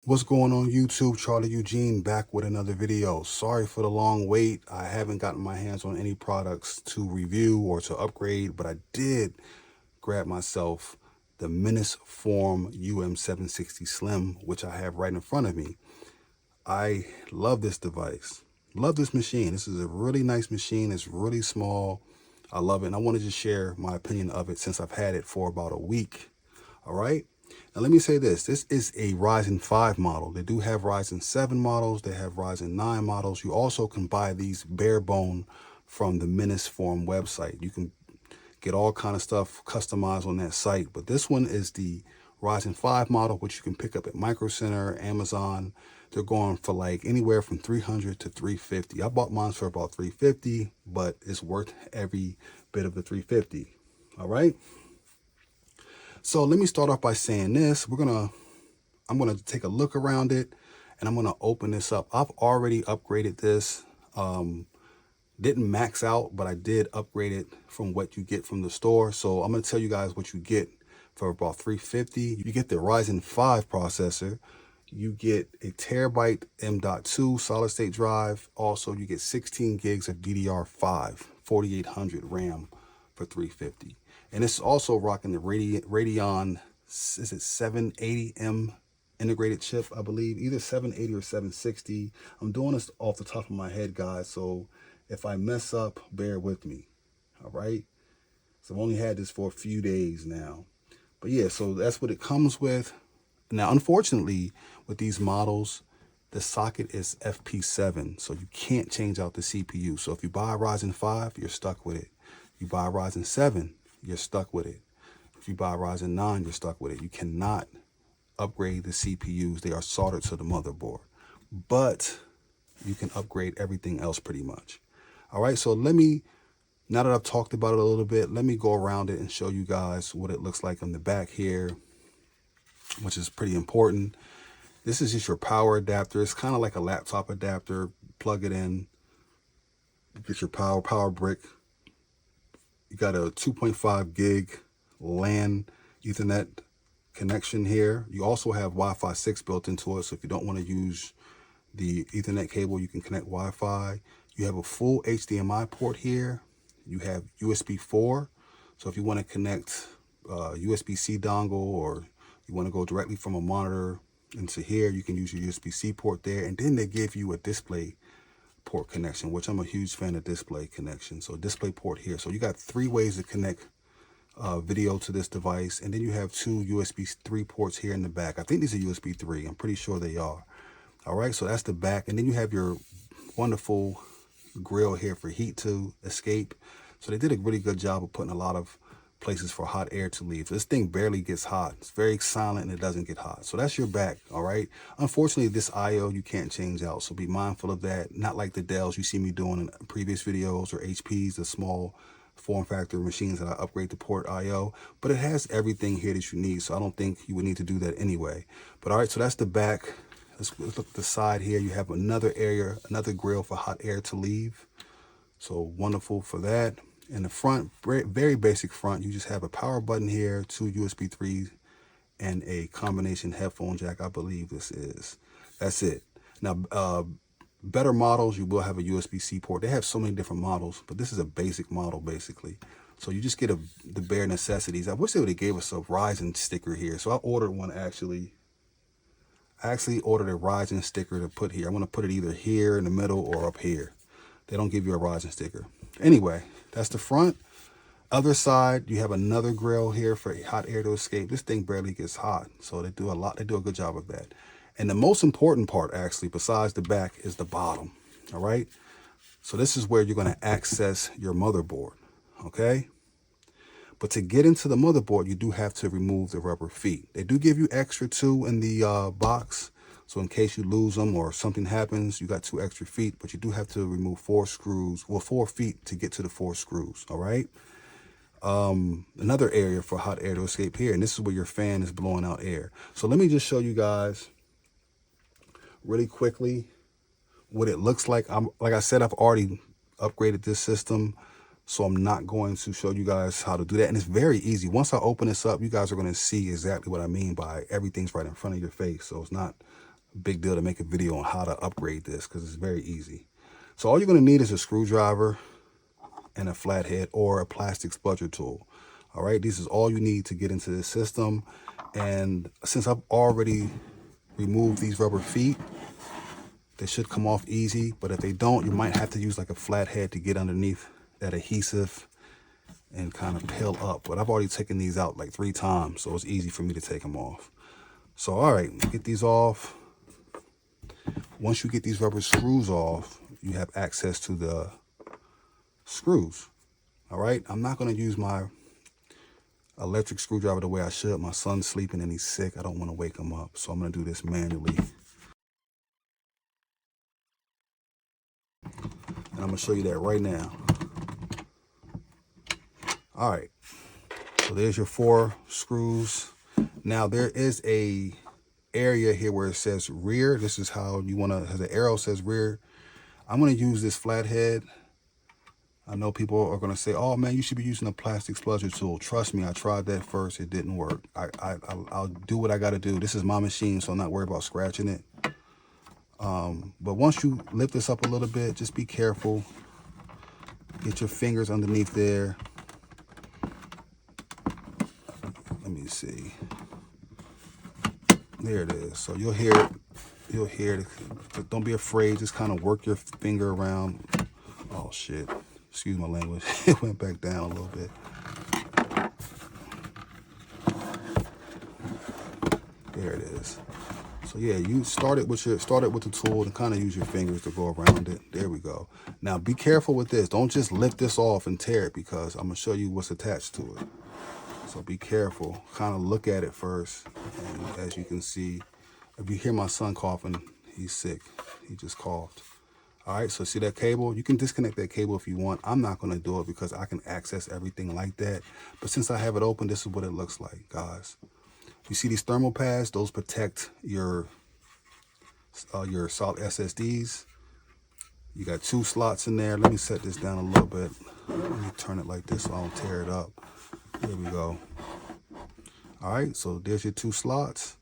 What's going on YouTube? Charlie Eugene back with another video. Sorry for the long wait. I haven't gotten my hands on any products to review or to upgrade, but I did grab myself the MiNISFORUM UM760 Slim, which I have right in front of me. I love this device. Love this machine. This is a really nice machine. It's really small. I love it. And I wanted to share my opinion of it since I've had it for about a week. All right. Now, let me say this. This is a Ryzen 5 model. They do have Ryzen 7 models. They have Ryzen 9 models. You also can buy these bare bone from the MiNISFORUM website. You can get all kind of stuff customized on that site. But this one is the Ryzen 5 model, which you can pick up at Micro Center, Amazon. They're going for like anywhere from $300 to $350. I bought mine for about $350, but it's worth every bit of the $350. All right. So let me start off by saying this. I'm gonna take a look around it, and I'm gonna open this up. I've already upgraded this. Didn't max out, but I did upgrade it from what you get from the store. So I'm gonna tell you guys what you get for about $350. You get the Ryzen 5 processor. You get a terabyte M.2 solid state drive. Also, you get 16 gigs of DDR5, 4800 RAM for $350. And it's also rocking the Radeon, is it 780M integrated chip, I believe, either 780 or 760. I'm doing this off the top of my head, guys, so if I mess up, bear with me, all right? So I've only had this for a few days now. But yeah, so that's what it comes with. Now, unfortunately, with these models, the socket is FP7, so you can't change out the CPU. So if you buy a Ryzen 5, you're stuck with it. You buy a Ryzen 7, you're stuck with it. If you buy a Ryzen 9, you're stuck with it. You cannot upgrade the CPUs. They are soldered to the motherboard. But you can upgrade everything else pretty much. All right, so now that I've talked about it a little bit, let me go around it and show you guys what it looks like on the back here, which is pretty important. This is just your power adapter. It's kind of like a laptop adapter. Plug it in, get your power brick. You got a 2.5 gig LAN Ethernet connection here. You also have Wi-Fi 6 built into it, so if you don't want to use the Ethernet cable, you can connect Wi-Fi. You have a full HDMI port here. You have USB 4, so if you want to connect USB-C dongle, or you want to go directly from a monitor into here, you can use your USB-C port there. And then they give you a display port connection, which I'm a huge fan of display connection. So display port here. So you got 3 ways to connect video to this device. And then you have 2 USB 3 ports here in the back. I think these are USB 3. I'm pretty sure they are. All right, so that's the back. And then you have your wonderful grill here for heat to escape. So they did a really good job of putting a lot of places for hot air to leave. This thing barely gets hot. It's very silent and it doesn't get hot. So that's your back, all right? Unfortunately, this I/O you can't change out, so be mindful of that. Not like the Dells you see me doing in previous videos, or HPs, the small form factor machines that I upgrade to port I/O, but it has everything here that you need, so I don't think you would need to do that anyway. But all right, so that's the back. Let's look at the side here. You have another area, another grill for hot air to leave. So wonderful for that. In the front, very basic front, you just have a power button here, 2 USB 3s, and a combination headphone jack, I believe this is. That's it. Now, better models, you will have a USB-C port. They have so many different models, but this is a basic model, basically. So you just get the bare necessities. I wish they would have gave us a Ryzen sticker here. So I ordered one, actually. I actually ordered a Ryzen sticker to put here. I'm going to put it either here in the middle or up here. They don't give you a Ryzen sticker. Anyway, that's the front. Other side, you have another grill here for hot air to escape. This thing barely gets hot, so they do a good job of that. And the most important part, actually, besides the back, is the bottom, all right? So this is where you're going to access your motherboard, okay? But to get into the motherboard, you do have to remove the rubber feet. They do give you extra 2 in the box, so in case you lose them or something happens, you got 2 extra feet, but you do have to remove 4 screws, well, 4 feet to get to the 4 screws, all right? Another area for hot air to escape here, and this is where your fan is blowing out air. So let me just show you guys really quickly what it looks like. Like I said, I've already upgraded this system, so I'm not going to show you guys how to do that. And it's very easy. Once I open this up, you guys are going to see exactly what I mean by everything's right in front of your face. So it's not a big deal to make a video on how to upgrade this because it's very easy. So all you're going to need is a screwdriver and a flathead or a plastic spudger tool. All right, this is all you need to get into this system. And since I've already removed these rubber feet, they should come off easy. But if they don't, you might have to use like a flathead to get underneath that adhesive and kind of peel up. But I've already taken these out like 3 times, so it's easy for me to take them off. So all right, get these off. Once you get these rubber screws off, you have access to the screws. All right, I'm not going to use my electric screwdriver the way I should. My son's sleeping and he's sick. I don't want to wake him up, so I'm going to do this manually. And I'm going to show you that right now. All right, so there's your 4 screws. Now there is a area here where it says rear. This is how you want to, the arrow says rear. I'm going to use this flathead. I know people are going to say, oh man, you should be using a plastic spudger tool. Trust me, I tried that first. It didn't work. I'll do what I got to do. This is my machine, so I'm not worried about scratching it. But once you lift this up a little bit, just be careful. Get your fingers underneath there. Let me see. There it is. So you'll hear it. You'll hear it. But don't be afraid. Just kind of work your finger around. Oh shit. Excuse my language. It went back down a little bit. There it is. So yeah, you started with the tool and kind of use your fingers to go around it. There we go. Now be careful with this. Don't just lift this off and tear it because I'm gonna show you what's attached to it. So be careful. Kind of look at it first. And as you can see, if you hear my son coughing, he's sick. He just coughed. All right, so see that cable? You can disconnect that cable if you want. I'm not going to do it because I can access everything like that. But since I have it open, this is what it looks like, guys. You see these thermal pads? Those protect your solid SSDs. You got 2 slots in there. Let me set this down a little bit. Let me turn it like this so I don't tear it up. There we go. All right, so there's your 2 slots.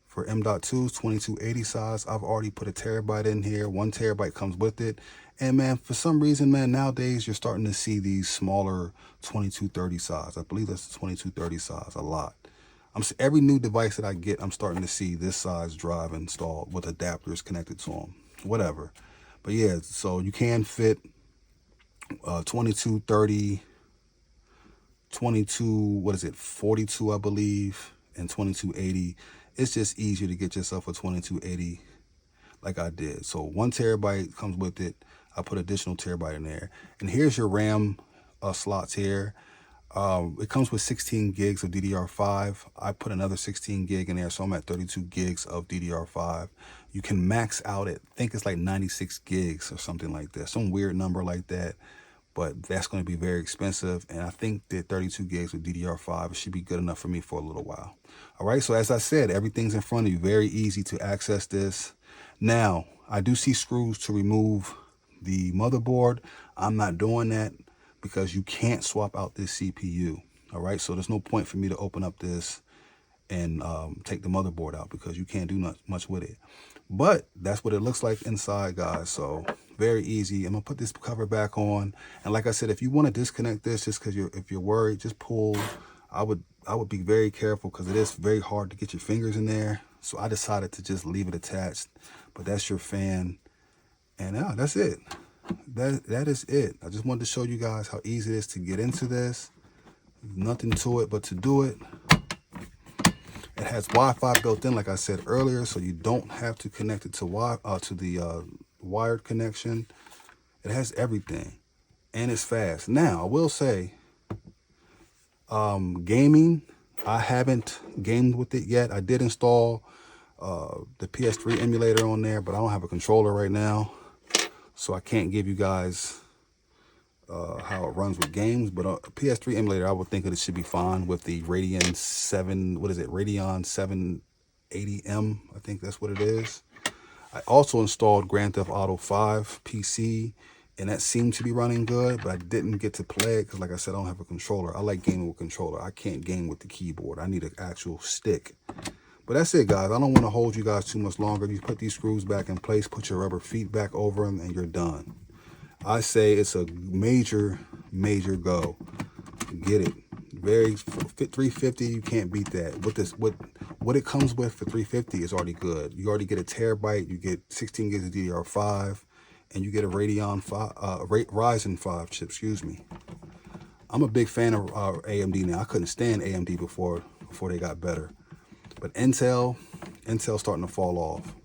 For M.2's 2280 size, I've already put a terabyte in here. 1 terabyte comes with it. And man, for some reason, man, nowadays you're starting to see these smaller 2230 size. I believe that's the 2230 size a lot. Every new device that I get, I'm starting to see this size drive installed with adapters connected to them. Whatever. But yeah, so you can fit 2230, 42, I believe, and 2280. It's just easier to get yourself a 2280 like I did. So 1 terabyte comes with it. I put additional terabyte in there. And here's your RAM slots here. It comes with 16 gigs of DDR5. I put another 16 gig in there, so I'm at 32 gigs of DDR5. You can max out at, I think it's like 96 gigs or something like that. Some weird number like that. But that's going to be very expensive. And I think that 32 gigs with DDR5 should be good enough for me for a little while. All right, so as I said, everything's in front of you. Very easy to access this. Now, I do see screws to remove the motherboard. I'm not doing that because you can't swap out this CPU. All right, so there's no point for me to open up this and take the motherboard out because you can't do much with it. But that's what it looks like inside, guys. So very easy. I'm gonna put this cover back on. And like I said, if you want to disconnect this just because if you're worried, just pull. I would be very careful because it is very hard to get your fingers in there. So I decided to just leave it attached. But that's your fan. And yeah, that's it. That is it. I just wanted to show you guys how easy it is to get into this. Nothing to it but to do it. It has Wi-Fi built in, like I said earlier, so you don't have to connect it to the wired connection. It has everything, and it's fast. Now, I will say, gaming, I haven't gamed with it yet. I did install the PS3 emulator on there, but I don't have a controller right now, so I can't give you guys how it runs with games. But a PS3 emulator, I would think that it should be fine with the Radeon 780M. I think that's what it is. I also installed Grand Theft Auto 5 PC, and that seemed to be running good, but I didn't get to play it because, like I said, I don't have a controller. I like gaming with controller. I can't game with the keyboard. I need an actual stick. But that's it, guys. I don't want to hold you guys too much longer. You put these screws back in place, put your rubber feet back over them, and you're done. I say it's a major go. Get it. Very 350, you can't beat that. What it comes with for 350 is already good. You already get a terabyte, you get 16 gigs of DDR5, and you get a Ryzen 5 chip, excuse me. I'm a big fan of AMD now. I couldn't stand AMD before they got better. But Intel's starting to fall off.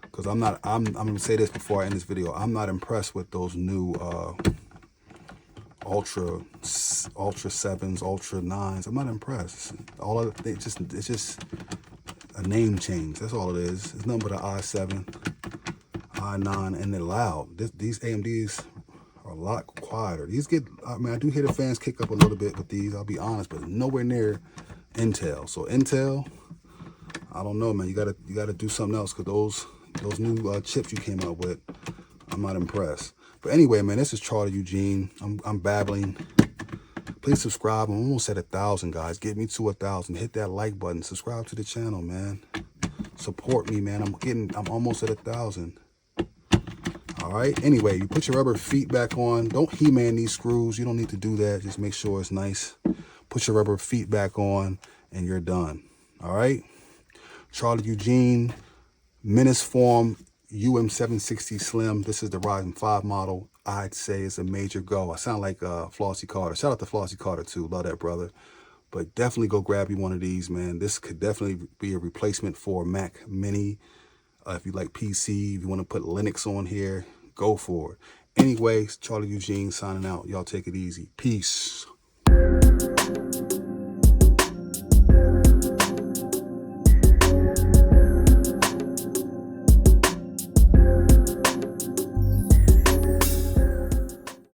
Because I'm gonna say this before I end this video. I'm not impressed with those new Ultra 7s, Ultra 9s. I'm not impressed. It's just a name change. That's all it is. It's nothing but an i7, i9, and they're loud. These AMDs are a lot quieter. I do hear the fans kick up a little bit with these, I'll be honest, but nowhere near Intel. So Intel, I don't know, man. You gotta do something else, because those new chips you came out with, I'm not impressed. But anyway, man, this is Charlie Eugene. I'm babbling. Please subscribe. I'm almost at 1,000, guys. Get me to 1,000. Hit that like button. Subscribe to the channel, man. Support me, man. I'm almost at 1,000. All right. Anyway, you put your rubber feet back on. Don't He-Man these screws. You don't need to do that. Just make sure it's nice. Put your rubber feet back on, and you're done. All right. Charlie Eugene, MiNISFORUM, UM760 Slim. This is the Ryzen 5 model. I'd say it's a major go. I sound like Flossie Carter. Shout out to Flossie Carter too. Love that brother. But definitely go grab you one of these, man. This could definitely be a replacement for Mac Mini. If you like PC, if you want to put Linux on here, go for it. Anyways, Charlie Eugene signing out. Y'all take it easy. Peace.